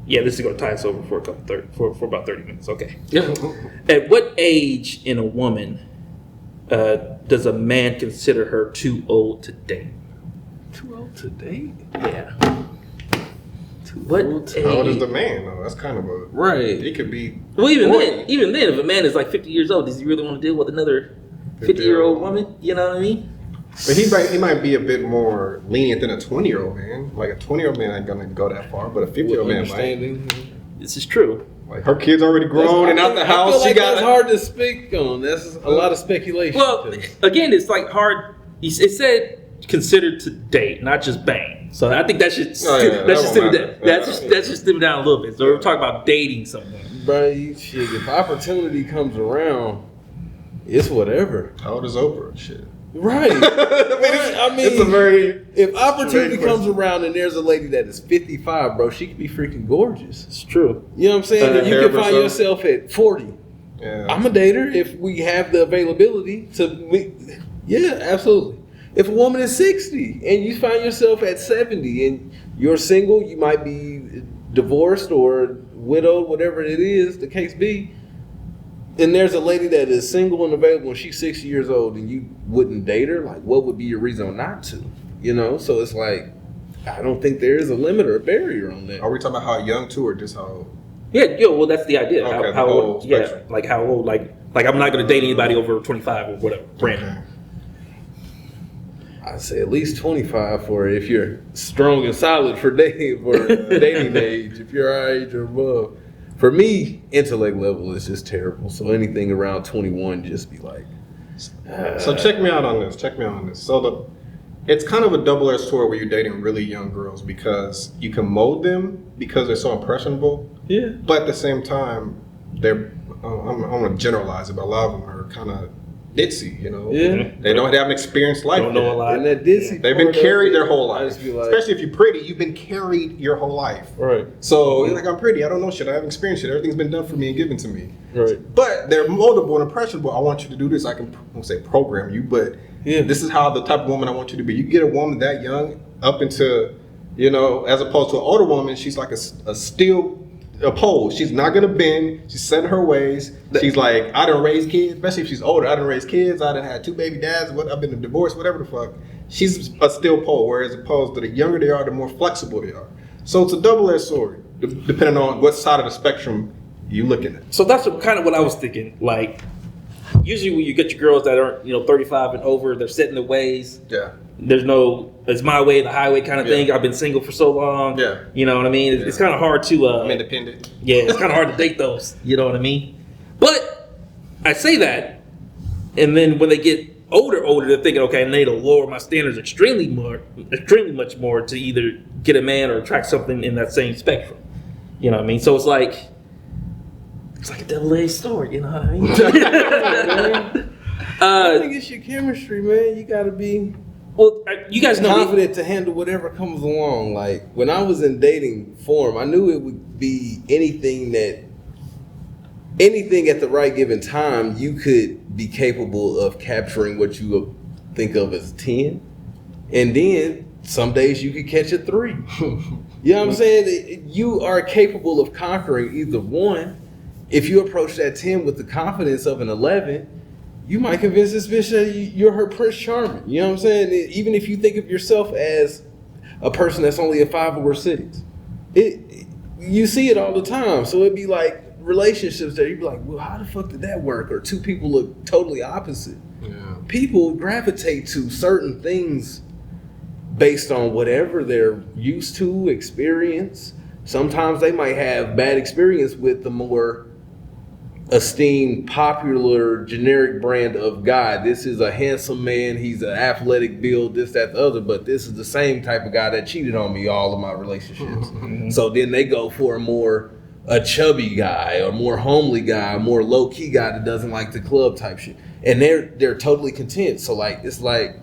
Yeah, this is going to tie us over for about 30 minutes. Okay. At what age in a woman does a man consider her too old to date? Too old to date? Yeah. How old is the man though? That's kind of a right. He could be. Well, even then, if a man is like 50 years old, does he really want to deal with another 50-year-old woman? You know what I mean? But he might be a bit more lenient than a 20-year-old man. Like a 20-year-old man ain't gonna go that far, but a 50-year-old man might. This is true. Like her kid's already grown and out the house. I feel like that's hard to speak on. That's a lot of speculation. Well, again, it's like hard. It said considered to date, not just bang. So I think that should just stem down a little bit. So we're talking about dating someone. Bro, shit, if opportunity comes around, it's whatever. How old is Oprah? Shit. Right. It's a very. If opportunity comes around and there's a lady that is 55, bro, she could be freaking gorgeous. It's true. You know what I'm saying? You can find yourself at 40. Yeah. I'm a dater if we have the availability to. Yeah, absolutely. If a woman is 60 and you find yourself at 70 and you're single, you might be divorced or widowed, whatever it is, the case be. And there's a lady that is single and available and she's 60 years old and you wouldn't date her, like what would be your reason not to? You know? So it's like, I don't think there is a limit or a barrier on that. Are we talking about how young too or just how old? Yeah, well that's the idea. Okay, how old? Yeah, like how old? Like I'm not going to date anybody over 25 or whatever. Random. I'd say at least 25 for if you're strong and solid for dating age, if you're our age or above. For me, intellect level is just terrible. So anything around 21, just be like. So check me out on this. So it's kind of a double-edged sword where you're dating really young girls because you can mold them because they're so impressionable. Yeah. But at the same time, they're. I'm going to generalize it, but a lot of them are kind of ditzy, you know. Yeah. They don't have an experienced life. Don't know a lot. And that ditzy They've been carried their whole I life. just be like, Especially if you're pretty, you've been carried your whole life. right. So you're like, I'm pretty, I don't know shit, I haven't experienced shit, everything's been done for me and given to me. Right. But they're moldable and impressionable. I want you to do this. I won't say program you, but this is how the type of woman I want you to be. You get a woman that young up into, you know, as opposed to an older woman, she's like a steel pole. She's not gonna bend. She's set in her ways. She's like, I done raised kids, especially if she's older. I done raised kids. I done had 2 baby dads. I've been divorced, whatever the fuck. She's a steel pole. Whereas opposed to the younger they are, the more flexible they are. So it's a double-edged sword, depending on what side of the spectrum you looking at. So that's kind of what I was thinking. Like, usually when you get your girls that aren't, 35 and over, they're set in their ways. Yeah. There's no, it's my way, the highway kind of thing. I've been single for so long. Yeah. You know what I mean? It's kind of hard to. I'm independent. Yeah, it's kind of hard to date those. You know what I mean? But I say that, and then when they get older, they're thinking, okay, I need to lower my standards extremely much more to either get a man or attract something in that same spectrum. You know what I mean? So it's like a double-edged sword. You know what I mean? I think it's your chemistry, man. You gotta be you guys know confident to handle whatever comes along. Like when I was in dating form, I knew it would be anything at the right given time, you could be capable of capturing what you think of as a 10. And then some days you could catch a 3. You know what I'm saying? You are capable of conquering either one. If you approach that 10 with the confidence of an 11, you might convince this bitch that you're her Prince Charming. You know what I'm saying? Even if you think of yourself as a person that's only a 5 or 6. You see it all the time. So it'd be like relationships that you'd be like, well, how the fuck did that work? Or 2 people look totally opposite. Yeah. People gravitate to certain things based on whatever they're used to, experience. Sometimes they might have bad experience with the more esteemed, popular, generic brand of guy. This is a handsome man. He's an athletic build, this, that, the other. But this is the same type of guy that cheated on me all of my relationships. So then they go for a chubby guy, or more homely guy, a more low key guy that doesn't like the club type shit, and they're totally content. So like it's like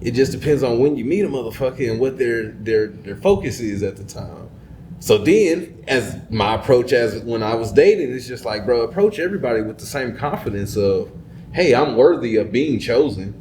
it just depends on when you meet a motherfucker and what their focus is at the time. So then, as my approach as when I was dating, it's just like, bro, approach everybody with the same confidence of, hey, I'm worthy of being chosen,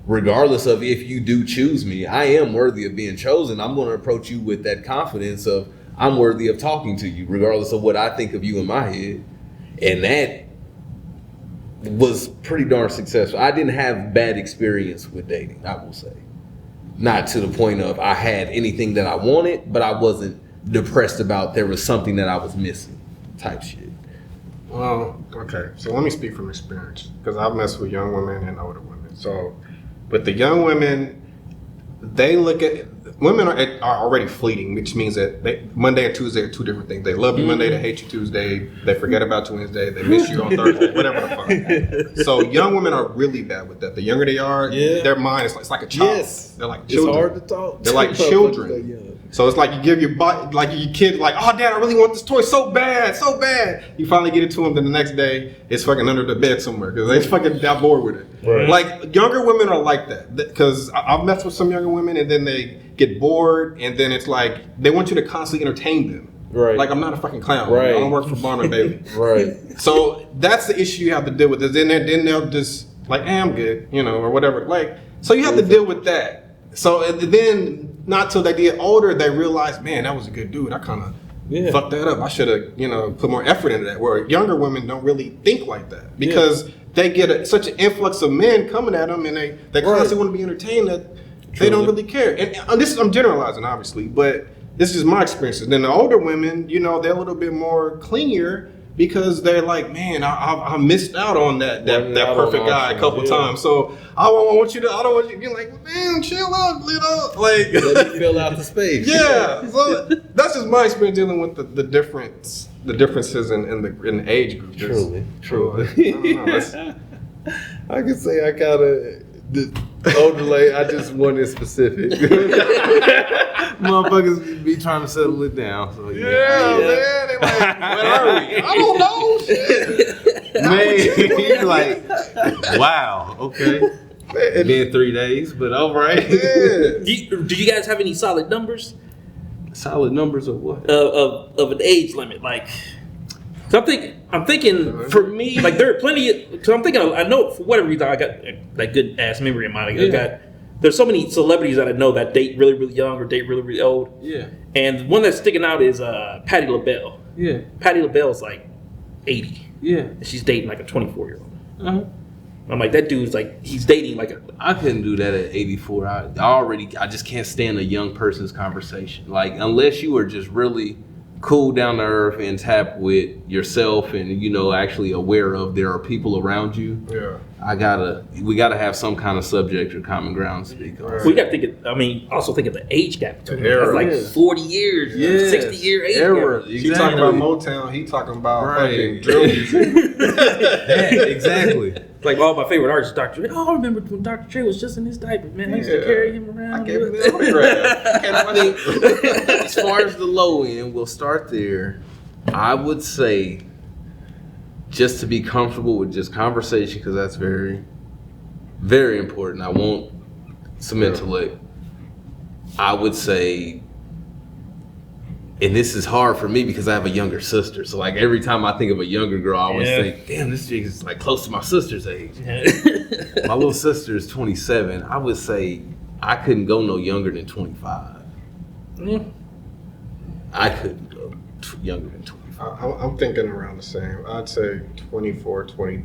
regardless of if you do choose me. I am worthy of being chosen. I'm going to approach you with that confidence of, I'm worthy of talking to you, regardless of what I think of you in my head. And that was pretty darn successful. I didn't have bad experience with dating, I will say. Not to the point of I had anything that I wanted, but I wasn't depressed about there was something that I was missing type shit. Well, okay. So let me speak from experience because I've messed with young women and older women. So with the young women, they look at women are already fleeting, which means that Monday and Tuesday are two different things. They love you Monday, they hate you Tuesday. They forget about you Wednesday, they miss you on Thursday, whatever the fuck. So young women are really bad with that. The younger they are, their mind is like a child. Yes. They're like children. It's hard to talk. They're like children. So it's like you give your kid like, oh dad, I really want this toy so bad, so bad. You finally get it to them, then the next day it's fucking under the bed somewhere because they fucking got bored with it. Right. Like younger women are like that because I've messed with some younger women and then they get bored and then it's like they want you to constantly entertain them. Right. Like I'm not a fucking clown. Right. I don't work for Barnum and Bailey. Right. So that's the issue you have to deal with. Is then they'll just like, I'm good, or whatever. Like so you have to deal with that. So and then not till they get older they realize, man, that was a good dude. I kind of fucked that up. I should have put more effort into that. Where younger women don't really think like that because they get such an influx of men coming at them and they constantly want to be entertained that they don't really care. And this is I'm generalizing obviously, but this is my experiences. Then the older women, they're a little bit more clingier because they're like, man, I missed out on that perfect guy a couple times. So I don't want you. You're like, man, chill out, little. Like, let me fill out the space. Yeah. So that's just my experience dealing with the differences in the age group. Truly. I can say I kind of the older lady. I just wanted specific. Motherfuckers be trying to settle it down. So man. They like, when are we? I don't know. Shit. Man, you're like, wow, okay. It's been 3 days, but all right. Yeah. Do you guys have any solid numbers? Solid numbers of what? Of an age limit, like. So I'm thinking for me, like there are plenty. Because I'm thinking, I know for whatever reason I got like good ass memory in mind. There's so many celebrities that I know that date really, really young or date really, really old. Yeah. And one that's sticking out is Patti LaBelle. Yeah. Patti LaBelle's like 80. Yeah. And she's dating like a 24-year-old. Uh-huh. I'm like, that dude's like, he's dating like a... I couldn't do that at 84. I just can't stand a young person's conversation. Like, unless you are just really cool, down to earth, and tap with yourself and, actually aware of there are people around you. Yeah. We gotta have some kind of subject or common ground to speak on. Well, you gotta think also think of the age gap between them. That's like 40 years, 60-year age gap. Exactly. She talking about Motown, he talking about fucking drill music. Exactly. Like all my favorite artists, Dr. Dre. Oh, I remember when Dr. Dre was just in his diaper, man. I used to carry him around. I gave him the autograph. As far as the low end, we'll start there. I would say, just to be comfortable with just conversation, because that's very, very important. I won't submit to it. I would say, and this is hard for me because I have a younger sister. So like every time I think of a younger girl, I always think, damn, this chick is like close to my sister's age. My little sister is 27. I would say I couldn't go no younger than 25. I couldn't go younger than 25. I'm thinking around the same. I'd say 24, 20,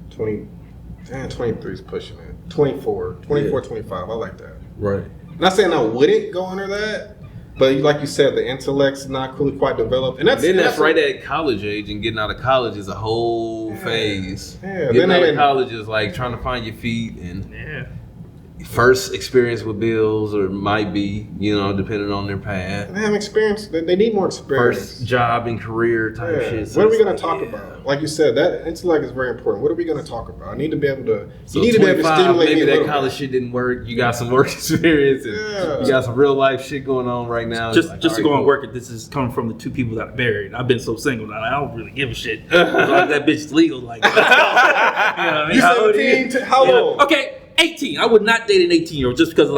23 is pushing it. 24, 25. I like that. Right. Not saying I wouldn't go under that, but like you said, the intellect's not really quite developed. And that's right at college age, and getting out of college is a whole phase. Yeah. Getting out of college is like trying to find your feet and first experience with bills, or might be, depending on their path. They have experience. They need more experience. First job and career type shit. So what are we going to talk about? Like you said, that intellect is very important. What are we going to talk about? I need to be able to. So you need to be able to stimulate maybe me. That college shit didn't work. You got some work experience. And you got some real life shit going on right now. Just to go and work it. This is coming from the two people that are married. I've been so single now. I don't really give a shit. As long as that bitch is legal. Like, you 17? How old? Okay. 18. I would not date an 18-year-old just because,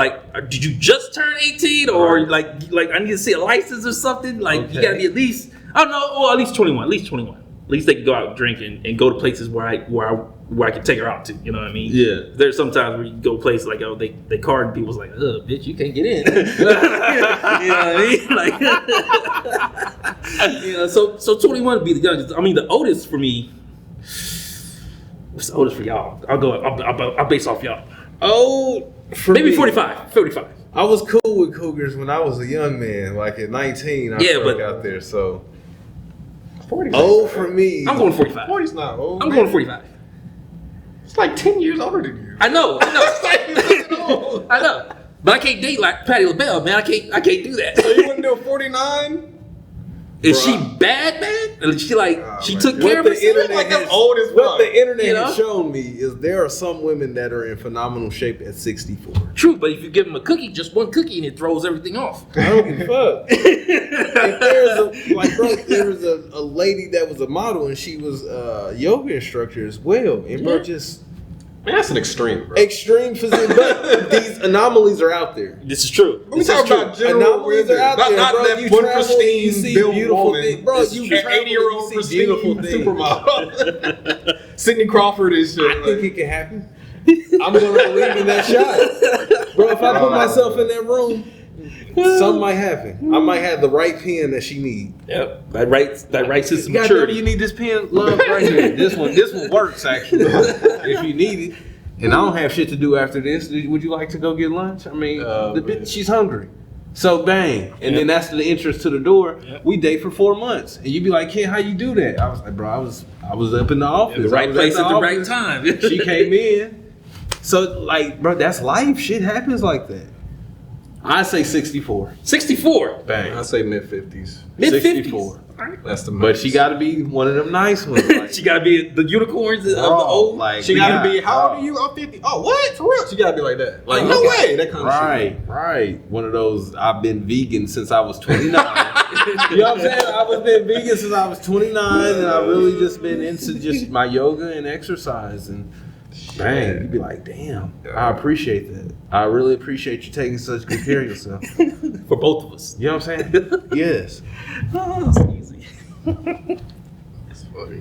did you just turn 18, or like I need to see a license or something? Like, you gotta be at least, I don't know, or at least 21. At least 21. At least they can go out and drink and go to places where I where I can take her out to. You know what I mean? Yeah. There's sometimes where you go places like, oh, they card people's like, bitch, you can't get in. You know what I mean? Like, you know, so 21 would be the youngest. I mean, the oldest for me. What's the oldest for y'all? I'll base off y'all. Oh, for Maybe me, 45. 45. I was cool with cougars when I was a young man. Like at 19, I struck out there. So 40. old for me. I'm going 45. 40's not old. I'm man. going 45. It's like 10 years older than you. I know. I know. But I can't date like Patti LaBelle, man. I can't do that. So you wouldn't do a 49? Is she Bruh. bad? And she she man. took care of What the herself? internet like I'm has- old as What fuck. the internet You know? has shown me is there are some women that are in phenomenal shape at 64. True, but if you give them a cookie, just one cookie, and it throws everything off. I don't give a fuck. If there was a lady that was a model and she was a yoga instructor as well, and bro, just Man, that's an extreme, bro. extreme physique. But these anomalies are out there. This is true. We talking about general Anomalies are out women, there, not bro. that You one travel, pristine, you see built beautiful woman. things. Bro, This you an travel, 80-year-old you see beautiful pristine things. supermodel. Sidney Crawford and shit. I think it can happen. I'm gonna believe in that shot, bro. If I put myself in that room, something might happen. I might have the right pen that she needs. Yep. That right system Goddamn, maturity. you need this pen, love, right here. This one works actually. If you need it, and I don't have shit to do after this. Would you like to go get lunch? I mean, the man. bitch, she's hungry. So bang, and then that's the entrance to the door. Yep. We date for 4 months, and you be like, "Ken, how you do that?" I was like, "Bro, I was up in the office, In the right I was place at the right office. time. She came in, so like, bro, that's life. Shit happens like that. I say 64. 64. Bang. I say mid-50s. Mid 50s. 64. That's the But she got to be one of them nice ones. Like, She gotta be the unicorns of the old. like She gotta be, how old oh. are you? I'm 50. Oh, what? For real? She gotta be like that. Like, no Okay. way. That kind of shit. Right. One of those. I've been vegan since I was 29. You know what I'm saying? I've been vegan since I was 29, and I've really just been into just my yoga and exercise. And bang, you'd be like, damn, I appreciate that. I really appreciate you taking such good care of yourself. You For both of us. know what I'm saying? Yes. Oh, that's easy. It's funny.